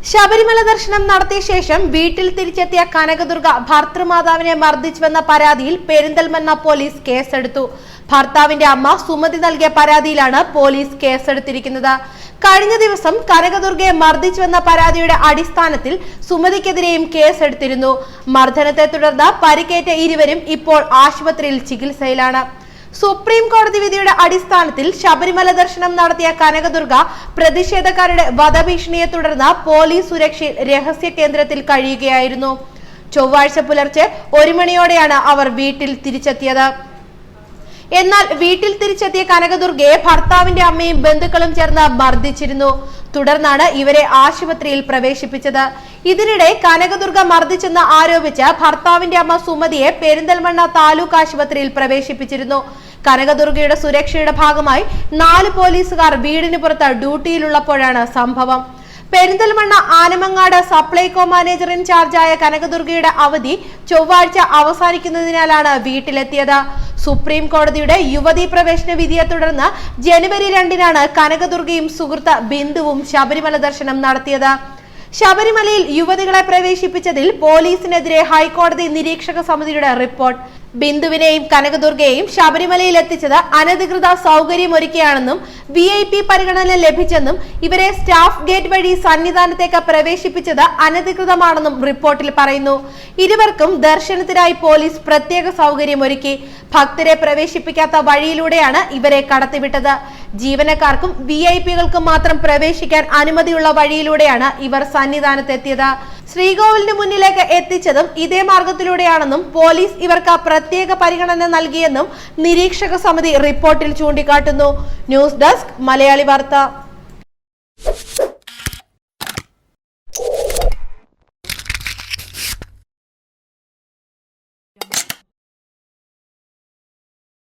ശബരിമല ദർശനം നടത്തിയ ശേഷം വീട്ടിൽ തിരിച്ചെത്തിയ കനകദുർഗ ഭർത്തൃമാതാവിനെ മർദ്ദിച്ചുവെന്ന പരാതിയിൽ പെരിന്തൽമണ്ണ പോലീസ് കേസെടുത്തു. ഭർത്താവിന്റെ അമ്മ സുമതി നൽകിയ പരാതിയിലാണ് പോലീസ് കേസെടുത്തിരിക്കുന്നത്. കഴിഞ്ഞ ദിവസം കനകദുർഗയെ മർദ്ദിച്ചുവെന്ന പരാതിയുടെ അടിസ്ഥാനത്തിൽ സുമതിക്കെതിരെയും കേസെടുത്തിരുന്നു. മർദ്ദനത്തെ തുടർന്ന് പരിക്കേറ്റ ഇരുവരും ഇപ്പോൾ ആശുപത്രിയിൽ ചികിത്സയിലാണ്. സുപ്രീം കോടതി വിധിയുടെ അടിസ്ഥാനത്തിൽ ശബരിമല ദർശനം നടത്തിയ കനകദുർഗ പ്രതിഷേധക്കാരുടെ വധഭീഷണിയെ തുടർന്ന് പോലീസ് സുരക്ഷയിൽ രഹസ്യ കേന്ദ്രത്തിൽ കഴിയുകയായിരുന്നു. ചൊവ്വാഴ്ച പുലർച്ചെ 1 മണിയോടെയാണ് അവർ വീട്ടിൽ തിരിച്ചെത്തിയത്. എന്നാൽ വീട്ടിൽ തിരിച്ചെത്തിയ കനകദുർഗയെ ഭർത്താവിന്റെ അമ്മയും ബന്ധുക്കളും ചേർന്ന് മർദ്ദിച്ചിരുന്നു. തുടർന്നാണ് ഇവരെ ആശുപത്രിയിൽ പ്രവേശിപ്പിച്ചത്. ഇതിനിടെ കനകദുർഗ മർദ്ദിച്ചെന്ന് ആരോപിച്ച് ഭർത്താവിന്റെ അമ്മ സുമതിയെ പെരിന്തൽമണ്ണ താലൂക്ക് ആശുപത്രിയിൽ പ്രവേശിപ്പിച്ചിരുന്നു. കനകദുർഗയുടെ സുരക്ഷയുടെ ഭാഗമായി 4 പോലീസുകാർ വീടിന് പുറത്ത് ഡ്യൂട്ടിയിലുള്ളപ്പോഴാണ് സംഭവം. പെരിന്തൽമണ്ണ ആനമങ്ങാട് സപ്ലൈകോ മാനേജർ ഇൻചാർജായ കനകദുർഗയുടെ അവധി ചൊവ്വാഴ്ച അവസാനിക്കുന്നതിനാലാണ് വീട്ടിലെത്തിയത്. സുപ്രീം കോടതിയുടെ യുവതീ പ്രവേശന വിധിയെ തുടർന്ന് ജനുവരി 2-നാണ് കനകദുർഗയും സുഹൃത്ത് ബിന്ദുവും ശബരിമല ദർശനം നടത്തിയത്. ശബരിമലയിൽ യുവതികളെ പ്രവേശിപ്പിച്ചതിൽ പോലീസിനെതിരെ ഹൈക്കോടതി നിരീക്ഷക സമിതിയുടെ റിപ്പോർട്ട്. ബിന്ദുവിനെയും കനകദുർഗയെയും ശബരിമലയിൽ എത്തിച്ചത് അനധികൃത സൗകര്യമൊരുക്കിയാണെന്നും VIP പരിഗണന ലഭിച്ചെന്നും ഇവരെ സ്റ്റാഫ് ഗേറ്റ് വഴി സന്നിധാനത്തേക്ക് പ്രവേശിപ്പിച്ചത് അനധികൃതമാണെന്നും റിപ്പോർട്ടിൽ പറയുന്നു. ഇരുവർക്കും ദർശനത്തിനായി പോലീസ് പ്രത്യേക സൗകര്യമൊരുക്കി. ഭക്തരെ പ്രവേശിപ്പിക്കാത്ത വഴിയിലൂടെയാണ് ഇവരെ കടത്തിവിട്ടത്. ജീവനക്കാർക്കും VIP-കൾക്കും മാത്രം പ്രവേശിക്കാൻ അനുമതിയുള്ള വഴിയിലൂടെയാണ് ഇവർ സന്നിധാനത്തെത്തിയത്. ശ്രീകോവിലിന് മുന്നിലേക്ക് എത്തിച്ചതും ഇതേ മാർഗത്തിലൂടെയാണെന്നും പോലീസ് ഇവർക്ക് പ്രത്യേക പരിഗണന നൽകിയെന്നും നിരീക്ഷക സമിതി റിപ്പോർട്ടിൽ ചൂണ്ടിക്കാട്ടുന്നു. ന്യൂസ് ഡെസ്ക് മലയാളി വാർത്ത.